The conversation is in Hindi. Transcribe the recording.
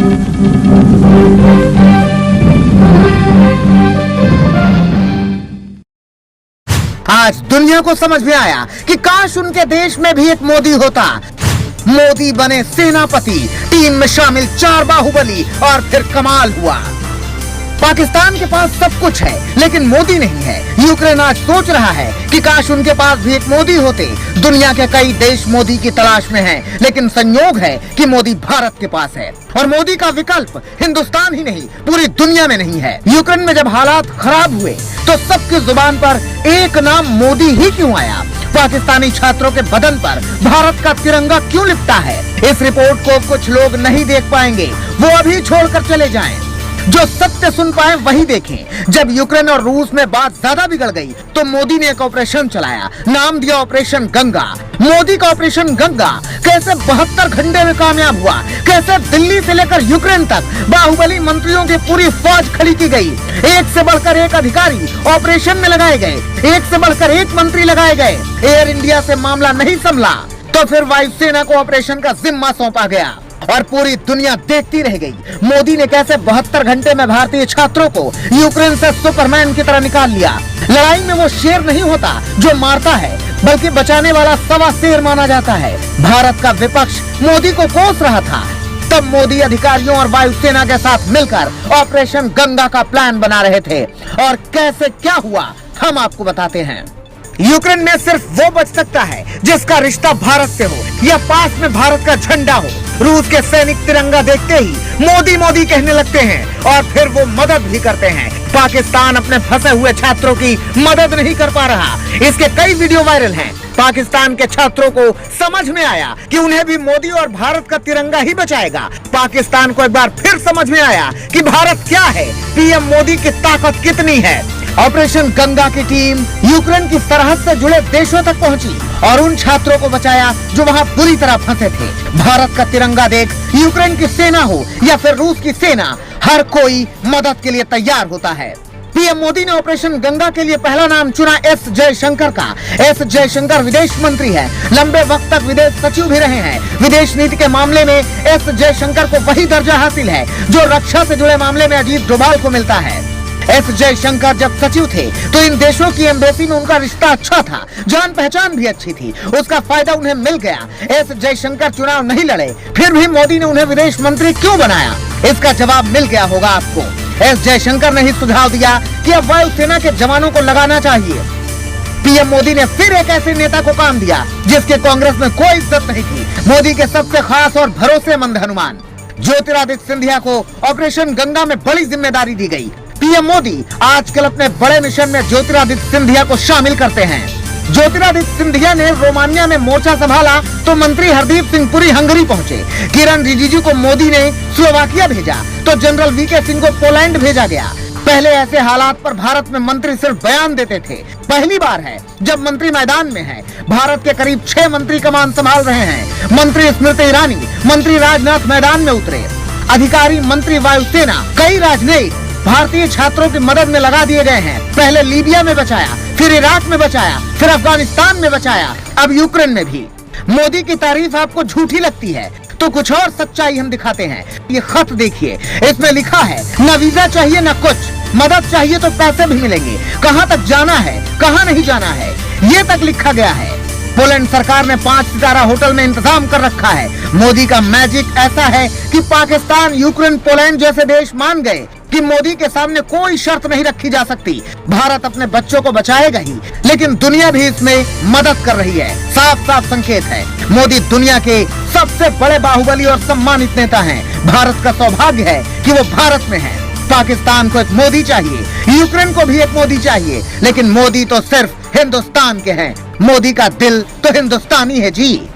आज दुनिया को समझ में आया कि काश उनके देश में भी एक मोदी होता। मोदी बने सेनापति, टीम में शामिल 4 बाहुबली और फिर कमाल हुआ। पाकिस्तान के पास सब कुछ है लेकिन मोदी नहीं है। यूक्रेन आज सोच रहा है कि काश उनके पास भी एक मोदी होते। दुनिया के कई देश मोदी की तलाश में हैं, लेकिन संयोग है कि मोदी भारत के पास है और मोदी का विकल्प हिंदुस्तान ही नहीं पूरी दुनिया में नहीं है। यूक्रेन में जब हालात खराब हुए तो सबकी जुबान पर एक नाम मोदी ही क्यों आया? पाकिस्तानी छात्रों के बदन पर भारत का तिरंगा क्यों लिपटा है? इस रिपोर्ट को कुछ लोग नहीं देख पाएंगे, वो अभी छोड़कर चले जाएं। जो सत्य सुन पाए वही देखें। जब यूक्रेन और रूस में बात ज्यादा बिगड़ गई तो मोदी ने एक ऑपरेशन चलाया, नाम दिया ऑपरेशन गंगा। मोदी का ऑपरेशन गंगा कैसे 72 घंटे में कामयाब हुआ, कैसे दिल्ली से लेकर यूक्रेन तक बाहुबली मंत्रियों की पूरी फौज खड़ी की गई। एक से बढ़कर एक अधिकारी ऑपरेशन में लगाए गए, एक से बढ़कर एक मंत्री लगाए गए। एयर इंडिया से मामला नहीं संभला तो फिर वायुसेना को ऑपरेशन का जिम्मा सौंपा गया और पूरी दुनिया देखती रह गई। मोदी ने कैसे 72 घंटे में भारतीय छात्रों को यूक्रेन से सुपरमैन की तरह निकाल लिया। लड़ाई में वो शेर नहीं होता जो मारता है, बल्कि बचाने वाला सवा शेर माना जाता है। भारत का विपक्ष मोदी को कोस रहा था, तब मोदी अधिकारियों और वायुसेना के साथ मिलकर ऑपरेशन गंगा का प्लान बना रहे थे। और कैसे क्या हुआ हम आपको बताते हैं। यूक्रेन में सिर्फ वो बच सकता है जिसका रिश्ता भारत से हो या पास में भारत का झंडा हो। रूस के सैनिक तिरंगा देखते ही मोदी मोदी कहने लगते हैं और फिर वो मदद भी करते हैं। पाकिस्तान अपने फंसे हुए छात्रों की मदद नहीं कर पा रहा। इसके कई वीडियो वायरल हैं। पाकिस्तान के छात्रों को समझ में आया कि उन्हें भी मोदी और भारत का तिरंगा ही बचाएगा। पाकिस्तान को एक बार फिर समझ में आया कि भारत क्या है, पीएम मोदी की ताकत कितनी है। ऑपरेशन गंगा की टीम यूक्रेन की सरहद से जुड़े देशों तक पहुंची और उन छात्रों को बचाया जो वहां बुरी तरह फंसे थे। भारत का तिरंगा देख यूक्रेन की सेना हो या फिर रूस की सेना, हर कोई मदद के लिए तैयार होता है। पीएम मोदी ने ऑपरेशन गंगा के लिए पहला नाम चुना एस जयशंकर का। एस जयशंकर विदेश मंत्री है, लंबे वक्त तक विदेश सचिव भी रहे हैं। विदेश नीति के मामले में एस जयशंकर को वही दर्जा हासिल है जो रक्षा से जुड़े मामले में अजीत डोभाल को मिलता है। एस जयशंकर जब सचिव थे तो इन देशों की एम्बेसी में उनका रिश्ता अच्छा था, जान पहचान भी अच्छी थी, उसका फायदा उन्हें मिल गया। एस जयशंकर चुनाव नहीं लड़े, फिर भी मोदी ने उन्हें विदेश मंत्री क्यों बनाया? इसका जवाब मिल गया होगा आपको। एस जयशंकर ने ही सुझाव दिया कि अब वायुसेना के जवानों को लगाना चाहिए। पीएम मोदी ने फिर एक ऐसे नेता को काम दिया जिसके कांग्रेस में कोई इज्जत नहीं थी, मोदी के सबसे खास और भरोसेमंद हनुमान ज्योतिरादित्य सिंधिया को ऑपरेशन गंगा में बड़ी जिम्मेदारी दी गई। पीएम मोदी आजकल अपने बड़े मिशन में ज्योतिरादित्य सिंधिया को शामिल करते हैं। ज्योतिरादित्य सिंधिया ने रोमानिया में मोर्चा संभाला तो मंत्री हरदीप सिंह पुरी हंगरी पहुंचे। किरण रिजिजू को मोदी ने स्लोवाकिया भेजा तो जनरल वीके सिंह को पोलैंड भेजा गया। पहले ऐसे हालात पर भारत में मंत्री सिर्फ बयान देते थे, पहली बार है जब मंत्री मैदान में है। भारत के करीब 6 मंत्री कमान संभाल रहे हैं। मंत्री स्मृति ईरानी, मंत्री राजनाथ मैदान में उतरे। अधिकारी मंत्री वायुसेना, कई राजनयिक भारतीय छात्रों की मदद में लगा दिए गए हैं। पहले लीबिया में बचाया, फिर इराक में बचाया, फिर अफगानिस्तान में बचाया, अब यूक्रेन में भी। मोदी की तारीफ आपको झूठी लगती है तो कुछ और सच्चाई हम दिखाते हैं। ये खत देखिए, इसमें लिखा है न वीजा चाहिए न कुछ, मदद चाहिए तो पैसे भी मिलेंगे। कहाँ तक जाना है, कहाँ नहीं जाना है, ये तक लिखा गया है। पोलैंड सरकार ने 5 सितारा होटल में इंतजाम कर रखा है। मोदी का मैजिक ऐसा है कि पाकिस्तान, यूक्रेन, पोलैंड जैसे देश मान गए कि मोदी के सामने कोई शर्त नहीं रखी जा सकती। भारत अपने बच्चों को बचाएगा ही, लेकिन दुनिया भी इसमें मदद कर रही है। साफ साफ संकेत है, मोदी दुनिया के सबसे बड़े बाहुबली और सम्मानित नेता हैं। भारत का सौभाग्य है कि वो भारत में है। पाकिस्तान को एक मोदी चाहिए, यूक्रेन को भी एक मोदी चाहिए, लेकिन मोदी तो सिर्फ हिंदुस्तान के हैं। मोदी का दिल तो हिंदुस्तानी है जी।